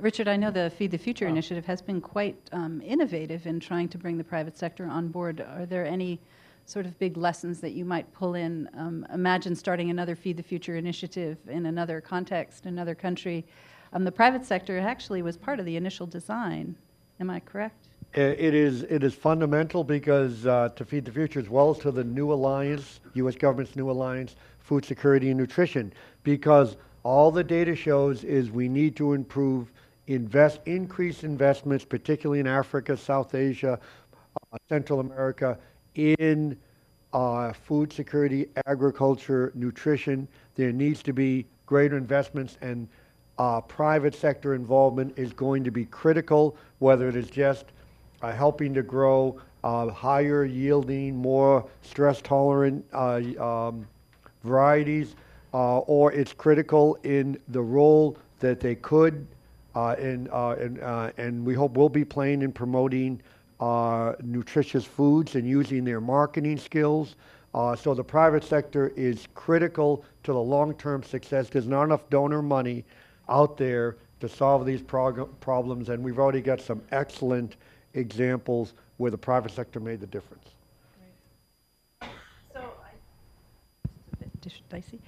Richard, I know the Feed the Future initiative has been quite innovative in trying to bring the private sector on board. Are there any sort of big lessons that you might pull in? Imagine starting another Feed the Future initiative in another context, another country. The private sector actually was part of the initial design. Am I correct? It is fundamental because to Feed the Future as well as to the new alliance, U.S. government's new alliance, Food Security and Nutrition, because all the data shows is we need to increase investments, particularly in Africa, South Asia, Central America, in food security, agriculture, nutrition. There needs to be greater investments, and private sector involvement is going to be critical, whether it is just helping to grow higher yielding, more stress tolerant varieties, or it's critical in the role that they could and we hope will be playing in promoting nutritious foods and using their marketing skills. So the private sector is critical to the long-term success. There's not enough donor money out there to solve these problems, and we've already got some excellent examples where the private sector made the difference. Dicey.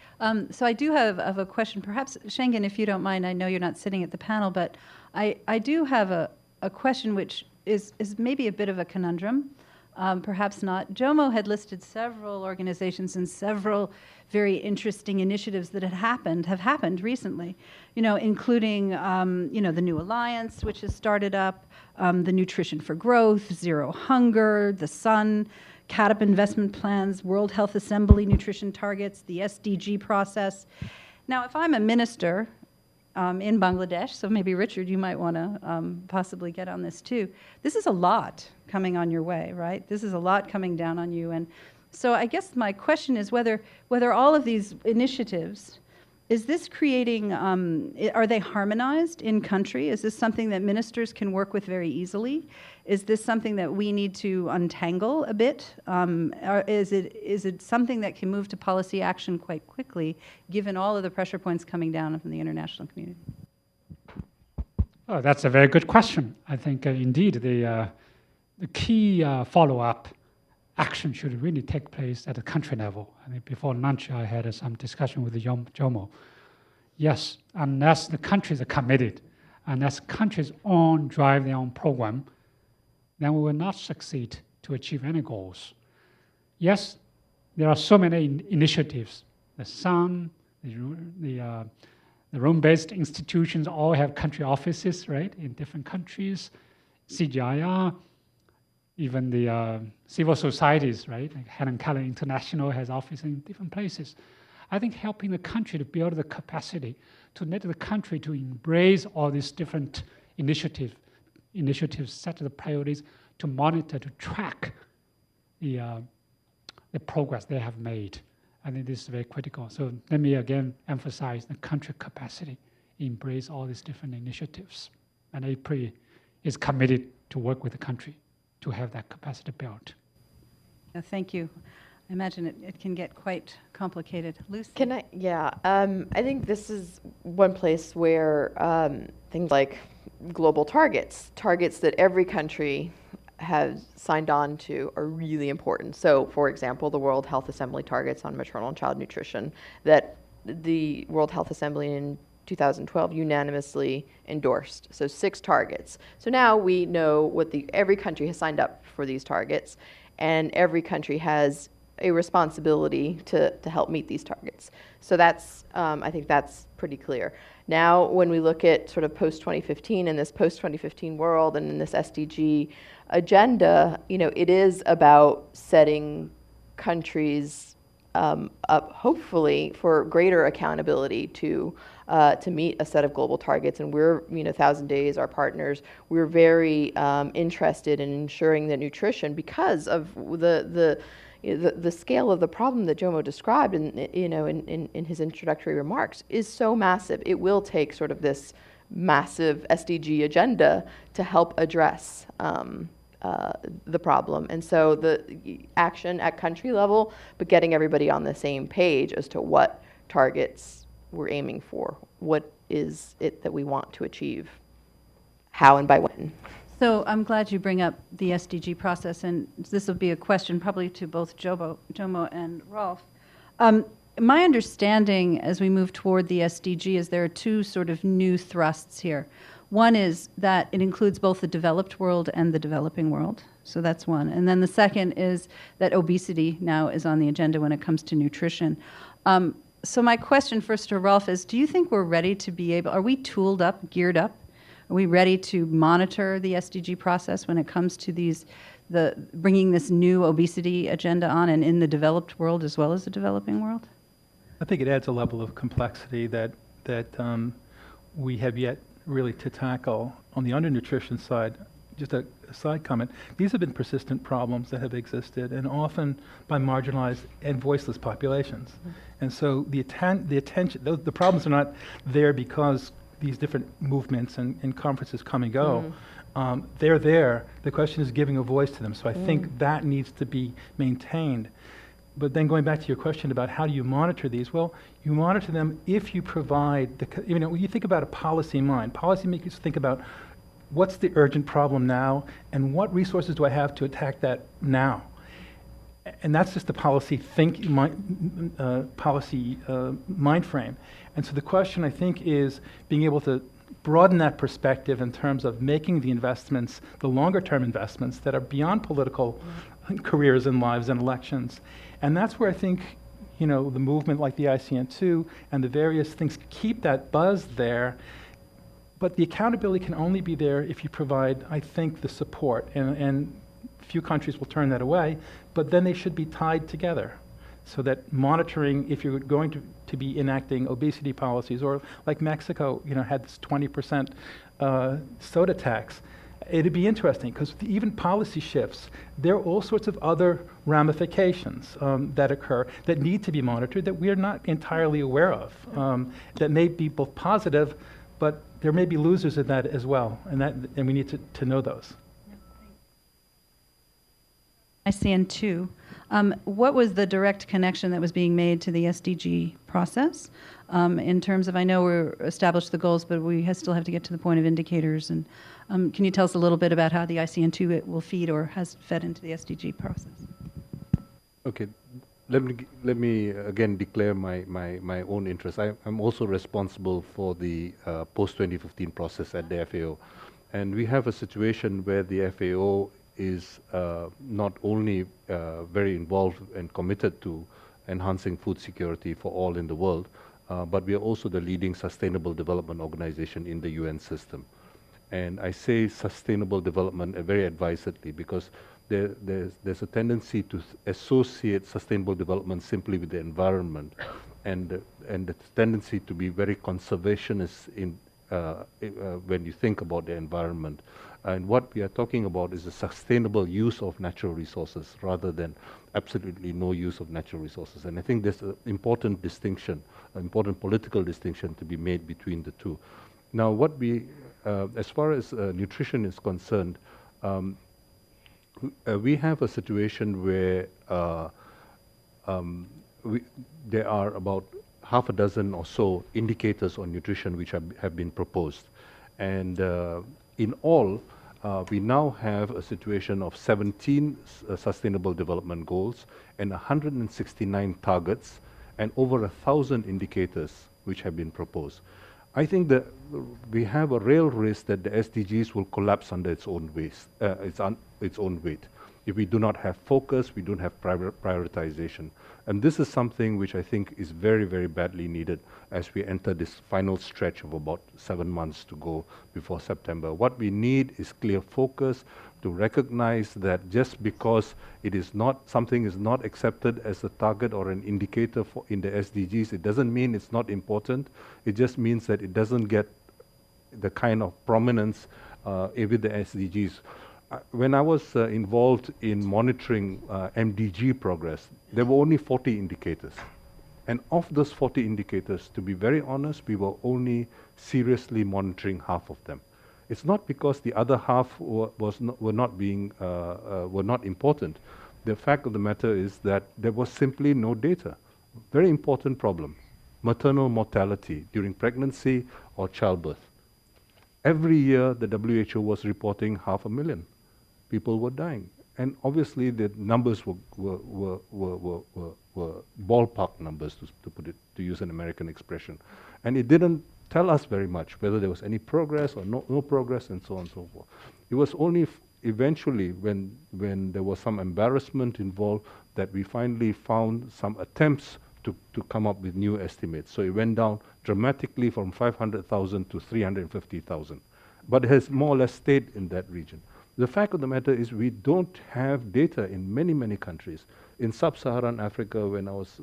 So I do have a question. Perhaps, Schengen, if you don't mind, I know you're not sitting at the panel, but I do have a question which is maybe a bit of a conundrum, perhaps not. Jomo had listed several organizations and several very interesting initiatives that have happened recently, including, the New Alliance, which has started up, the Nutrition for Growth, Zero Hunger, the Sun, CATP investment plans, World Health Assembly nutrition targets, the SDG process. Now, if I'm a minister in Bangladesh, so maybe Richard, you might want to possibly get on this too. This is a lot coming on your way, right? This is a lot coming down on you. And so I guess my question is whether all of these initiatives, is this creating, are they harmonized in country? Is this something that ministers can work with very easily? Is this something that we need to untangle a bit? Or is it something that can move to policy action quite quickly, given all of the pressure points coming down from the international community? Oh, that's a very good question. I think indeed the key follow-up action should really take place at the country level. I mean, before lunch, I had some discussion with Jomo. Yes, unless the countries are committed, unless countries drive their own program, then we will not succeed to achieve any goals. Yes, there are so many initiatives. The Sun, the Rome-based institutions all have country offices, right, in different countries. CGIR, even the civil societies, right? Like Helen Keller International has offices in different places. I think helping the country to build the capacity to let the country to embrace all these different initiatives, set the priorities, to monitor, to track the progress they have made. I think this is very critical. So let me again emphasize the country capacity, embrace all these different initiatives. And IFPRI is committed to work with the country to have that capacity built. Thank you. I imagine it can get quite complicated. Lucy? Can I? Yeah. I think this is one place where things like global targets that every country has signed on to are really important. So, for example, the World Health Assembly targets on maternal and child nutrition that the World Health Assembly in 2012 unanimously endorsed. So 6 targets. So now we know what every country has signed up for these targets, and every country has a responsibility to help meet these targets. So that's, I think that's pretty clear. Now, when we look at sort of post-2015 in this post-2015 world and in this SDG agenda, it is about setting countries up, hopefully, for greater accountability to meet a set of global targets. And we're, 1,000 Days, our partners, we're very interested in ensuring that nutrition, because of the scale of the problem that Jomo described in his introductory remarks, is so massive. It will take sort of this massive SDG agenda to help address the problem. And so the action at country level, but getting everybody on the same page as to what targets we're aiming for. What is it that we want to achieve? how and by when. So I'm glad you bring up the SDG process, and this will be a question probably to both Jomo and Rolf. My understanding as we move toward the SDG is there are two sort of new thrusts here. One is that it includes both the developed world and the developing world. So that's one. And then the second is that obesity now is on the agenda when it comes to nutrition. So my question first to Rolf is, do you think we're ready to be able, are we tooled up, geared up? Are we ready to monitor the SDG process when it comes to bringing this new obesity agenda on and in the developed world as well as the developing world? I think it adds a level of complexity that we have yet really to tackle. On the undernutrition side, just a side comment, these have been persistent problems that have existed, and often by marginalized and voiceless populations. Mm-hmm. And so the attention, the problems are not there because these different movements and conferences come and go. They're there. The question is giving a voice to them. So I think that needs to be maintained. But then going back to your question about how do you monitor these, well, you monitor them if you provide, when you think about a policy in mind, policymakers think about what's the urgent problem now and what resources do I have to attack that now? And that's just the policy mind frame. And so the question, I think, is being able to broaden that perspective in terms of making the investments, the longer-term investments that are beyond political careers and lives and elections. And that's where I think, the movement like the ICN2 and the various things keep that buzz there. But the accountability can only be there if you provide, I think, the support. And few countries will turn that away, but then they should be tied together so that monitoring, if you're going to be enacting obesity policies, or like Mexico, had this 20% soda tax, it'd be interesting because even policy shifts, there are all sorts of other ramifications that occur that need to be monitored that we're not entirely aware of, that may be both positive, but there may be losers in that as well, and we need to know those. ICN2. What was the direct connection that was being made to the SDG process in terms of, I know we're established the goals, but we still have to get to the point of indicators. And can you tell us a little bit about how the ICN2 will feed or has fed into the SDG process? Okay. Let me again declare my own interest. I'm also responsible for the post-2015 process at the FAO. And we have a situation where the FAO is not only very involved and committed to enhancing food security for all in the world, but we are also the leading sustainable development organization in the UN system. And I say sustainable development very advisedly because there's a tendency to associate sustainable development simply with the environment, and the tendency to be very conservationist in when you think about the environment. And what we are talking about is a sustainable use of natural resources rather than absolutely no use of natural resources. And I think there's an important distinction, an important political distinction to be made between the two. Now, what as far as nutrition is concerned, we have a situation where there are about half a dozen or so indicators on nutrition which have been proposed. And in all, we now have a situation of 17 sustainable development goals and 169 targets and over 1,000 indicators which have been proposed. I think that we have a real risk that the SDGs will collapse under its own weight. If we do not have focus, we don't have prioritization. And this is something which I think is very, very badly needed as we enter this final stretch of about 7 months to go before September. What we need is clear focus to recognize that just because something is not accepted as a target or an indicator in the SDGs, it doesn't mean it's not important. It just means that it doesn't get the kind of prominence with the SDGs. When I was involved in monitoring MDG progress, there were only 40 indicators. And of those 40 indicators, to be very honest, we were only seriously monitoring half of them. It's not because the other half were not important. The fact of the matter is that there was simply no data. Very important problem: maternal mortality during pregnancy or childbirth. every year the WHO was reporting 500,000 people were dying. And obviously the numbers were ballpark numbers, to put it, to use an American expression. And it didn't tell us very much whether there was any progress or no progress and so on and so forth. It was only eventually when there was some embarrassment involved that we finally found some attempts to come up with new estimates. So it went down dramatically from 500,000 to 350,000. But it has more or less stayed in that region. The fact of the matter is we don't have data in many, many countries. In sub-Saharan Africa, when I was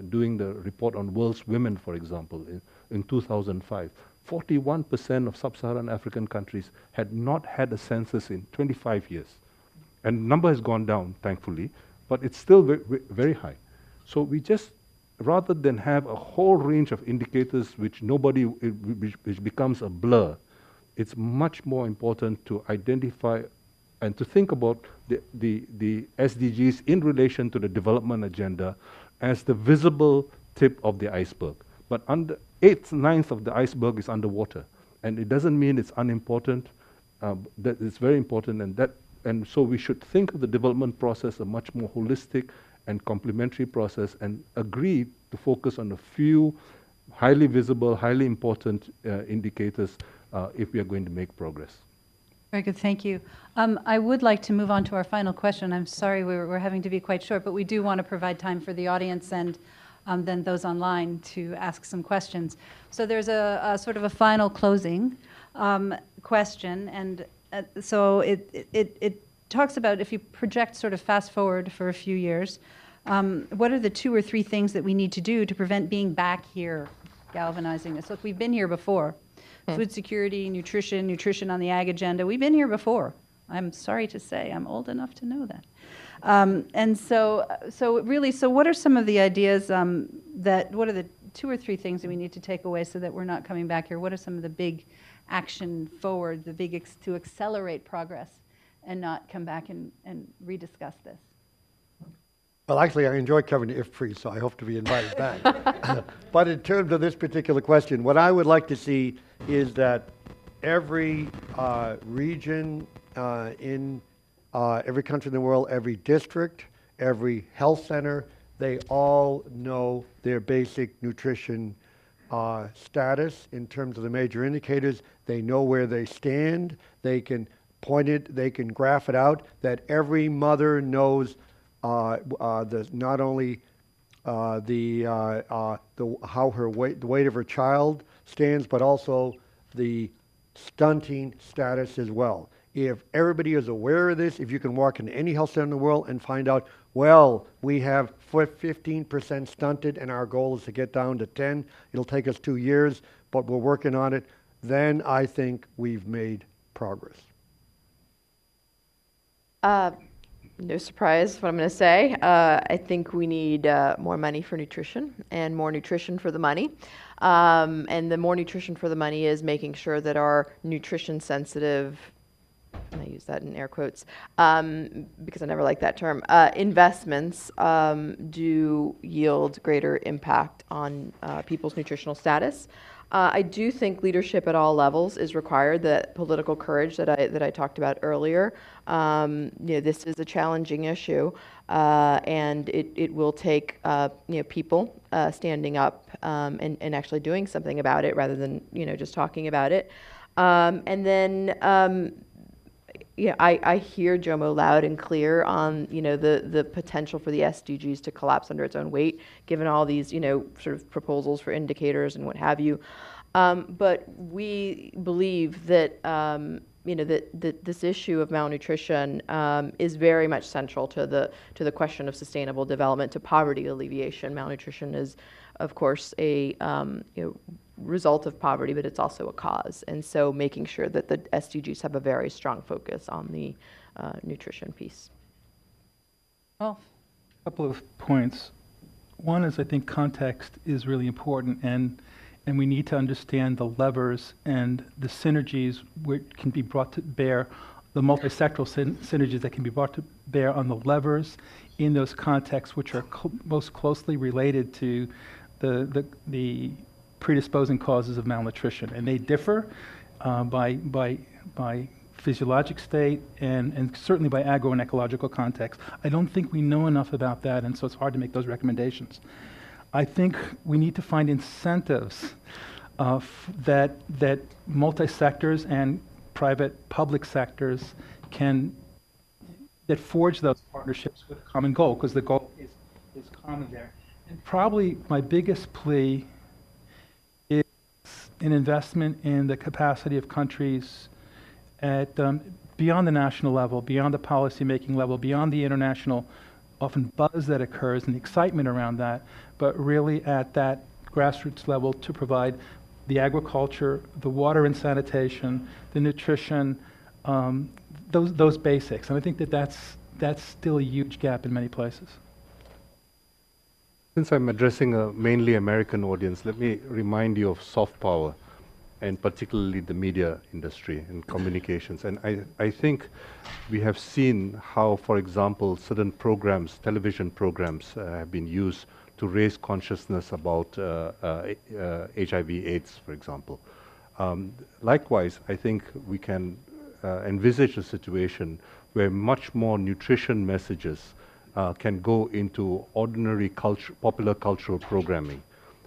doing the report on world's women, for example, in 2005, 41% of sub-Saharan African countries had not had a census in 25 years. And the number has gone down, thankfully, but it's still very high. So we just, rather than have a whole range of indicators which which becomes a blur, it's much more important to identify and to think about the SDGs in relation to the development agenda as the visible tip of the iceberg. But under 1/8, 1/9 of the iceberg is underwater. And it doesn't mean it's unimportant, that it's very important, and so we should think of the development process a much more holistic and complementary process, and agree to focus on a few highly visible, highly important indicators if we are going to make progress. Very good, thank you. I would like to move on to our final question. I'm sorry we're having to be quite short, but we do want to provide time for the audience and then those online to ask some questions. So there's a sort of a final closing question, and so it talks about, if you project sort of fast forward for a few years, what are the 2 or 3 things that we need to do to prevent being back here galvanizing this? Look, we've been here before. Food security, nutrition on the ag agenda, we've been here before. I'm sorry to say, I'm old enough to know that. And so what are some of the ideas what are the 2 or 3 things that we need to take away so that we're not coming back here? What are some of the big action forward, to accelerate progress and not come back and rediscuss this? Well, actually, I enjoy covering the IFPRI, so I hope to be invited back. But in terms of this particular question, what I would like to see is that every region in every country in the world, every district, every health center, they all know their basic nutrition status in terms of the major indicators. They know where they stand. They can point it, they can graph it out, that every mother knows not only how the weight of her child stands, but also the stunting status as well. If everybody is aware of this, if you can walk into any health center in the world and find out, well, we have 15% stunted and our goal is to get down to 10, it'll take us 2 years, but we're working on it, then I think we've made progress. No surprise what I'm going to say. I think we need more money for nutrition and more nutrition for the money. And the more nutrition for the money is making sure that our nutrition sensitive, and I use that in air quotes because I never like that term, investments do yield greater impact on people's nutritional status. I do think leadership at all levels is required, that political courage that I talked about earlier. This is a challenging issue, and it will take people standing up and actually doing something about it rather than just talking about it. And then I hear Jomo loud and clear on the potential for the SDGs to collapse under its own weight, given all these sort of proposals for indicators and what have you. But we believe that that this issue of malnutrition is very much central to the question of sustainable development, to poverty alleviation. Malnutrition is, of course, a result of poverty, but it's also a cause. And so making sure that the SDGs have a very strong focus on the nutrition piece. Well, A couple of points. One is, I think context is really important, and we need to understand the levers and the synergies which can be brought to bear, the multisectoral synergies that can be brought to bear on the levers in those contexts which are most closely related to the predisposing causes of malnutrition. And they differ by physiologic state and certainly by agro and ecological context. I don't think we know enough about that, and so it's hard to make those recommendations. I think we need to find incentives that multi-sectors and private-public sectors that forge those partnerships with a common goal, because the goal is common there. And probably my biggest plea is an investment in the capacity of countries at beyond the national level, beyond the policy-making level, beyond the international often buzz that occurs and the excitement around that, but really at that grassroots level to provide the agriculture, the water and sanitation, the nutrition, those basics. And I think that's still a huge gap in many places. Since I'm addressing a mainly American audience, let me remind you of soft power, and particularly the media industry and communications. And I think we have seen how, for example, certain programs, television programs, have been used to raise consciousness about HIV/AIDS, for example. Likewise, I think we can envisage a situation where much more nutrition messages can go into ordinary popular cultural programming.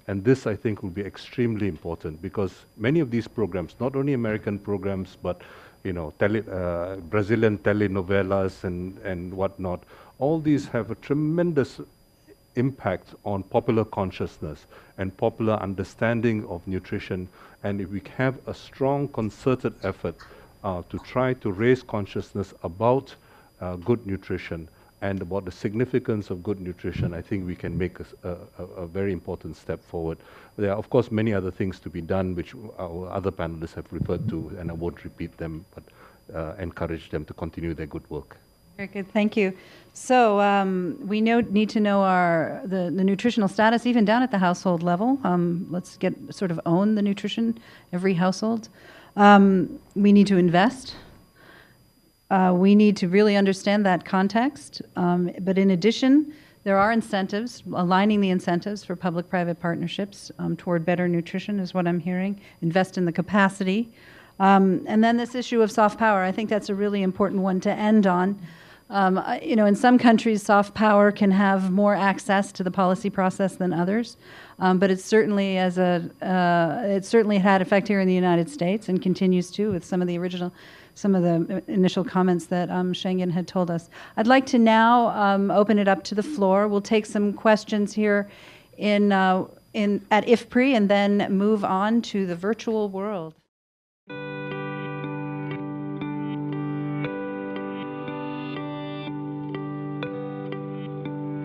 And this, I think, will be extremely important, because many of these programs, not only American programs, but Brazilian telenovelas and whatnot, all these have a tremendous impact on popular consciousness and popular understanding of nutrition. And if we have a strong concerted effort to try to raise consciousness about good nutrition and about the significance of good nutrition, I think we can make a very important step forward. There are, of course, many other things to be done, which our other panelists have referred to, and I won't repeat them, but encourage them to continue their good work. Very good, thank you. So we need to know the nutritional status, even down at the household level. Let's sort of own the nutrition, every household. We need to invest. We need to really understand that context. But in addition, there are incentives, aligning the incentives for public-private partnerships toward better nutrition is what I'm hearing. Invest in the capacity. And then this issue of soft power, I think that's a really important one to end on. In some countries, soft power can have more access to the policy process than others, but it certainly had effect here in the United States and continues to with some of the initial comments that Shengen had told us. I'd like to now open it up to the floor. We'll take some questions here at IFPRI and then move on to the virtual world.